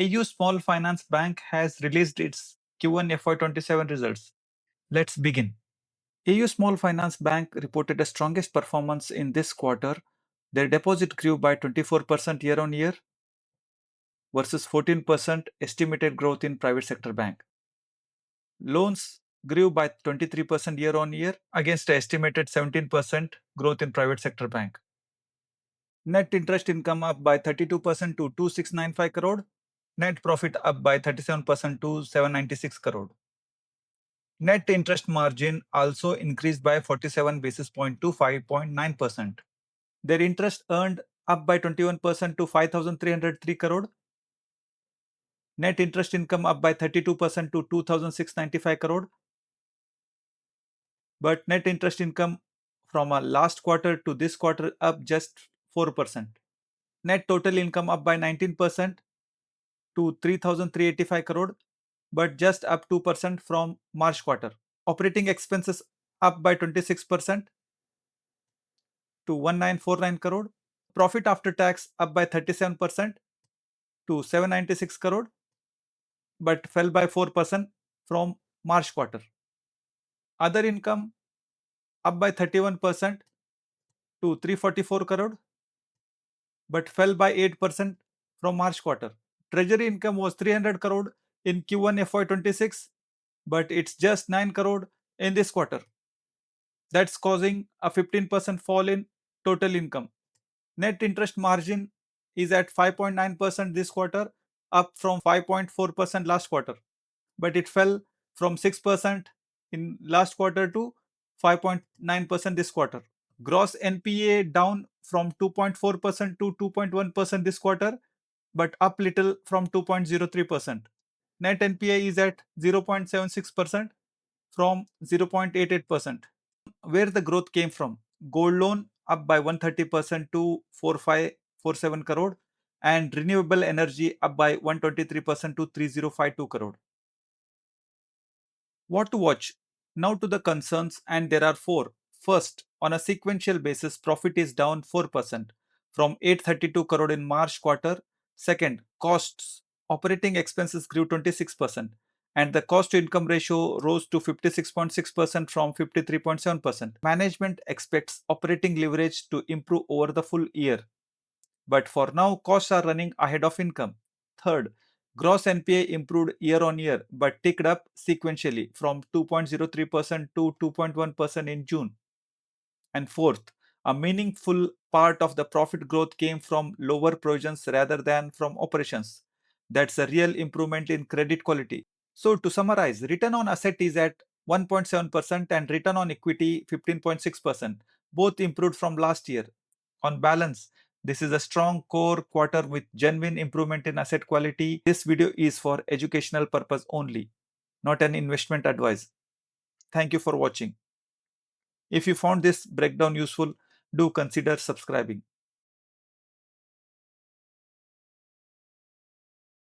AU Small Finance Bank has released its Q1 FY27 results. Let's begin. AU Small Finance Bank reported the strongest performance in this quarter. Their deposit grew by 24% year on year versus 14% estimated growth in private sector bank. Loans grew by 23% year on year against the estimated 17% growth in private sector bank. Net interest income up by 32% to 2695 crore. Net profit up by 37% to 796 crore. Net interest margin also increased by 47 basis points to 5.9%. Their interest earned up by 21% to 5,303 crore. Net interest income up by 32% to 2,695 crore. But net interest income from a last quarter to this quarter up just 4%. Net total income up by 19% to 3,385 crore, but just up 2% from March quarter. Operating expenses up by 26% to 1949 crore. Profit after tax up by 37% to 796 crore, but fell by 4% from March quarter. Other income up by 31% to 344 crore, but fell by 8% from March quarter. Treasury income was 300 crore in Q1 FY26, but it's just 9 crore in this quarter. That's causing a 15% fall in total income. Net interest margin is at 5.9% this quarter, up from 5.4% last quarter, but it fell from 6% in last quarter to 5.9% this quarter. Gross NPA down from 2.4% to 2.1% this quarter, but up little from 2.03%. Net NPA is at 0.76% from 0.88%. Where the growth came from: gold loan up by 130% to 4547 crore, and renewable energy up by 123% to 3052 crore. What to watch? Now to the concerns, and there are four. First, on a sequential basis, profit is down 4% from 832 crore in March quarter. Second, costs. Operating expenses grew 26%, and the cost to income ratio rose to 56.6% from 53.7%. Management expects operating leverage to improve over the full year, but for now, costs are running ahead of income. Third, gross NPA improved year on year but ticked up sequentially from 2.03% to 2.1% in June. And fourth, a meaningful part of the profit growth came from lower provisions rather than from operations. That's a real improvement in credit quality. So to summarize, return on asset is at 1.7% and return on equity 15.6%. Both improved from last year. On balance, this is a strong core quarter with genuine improvement in asset quality. This video is for educational purpose only, not an investment advice. Thank you for watching. If you found this breakdown useful, do consider subscribing.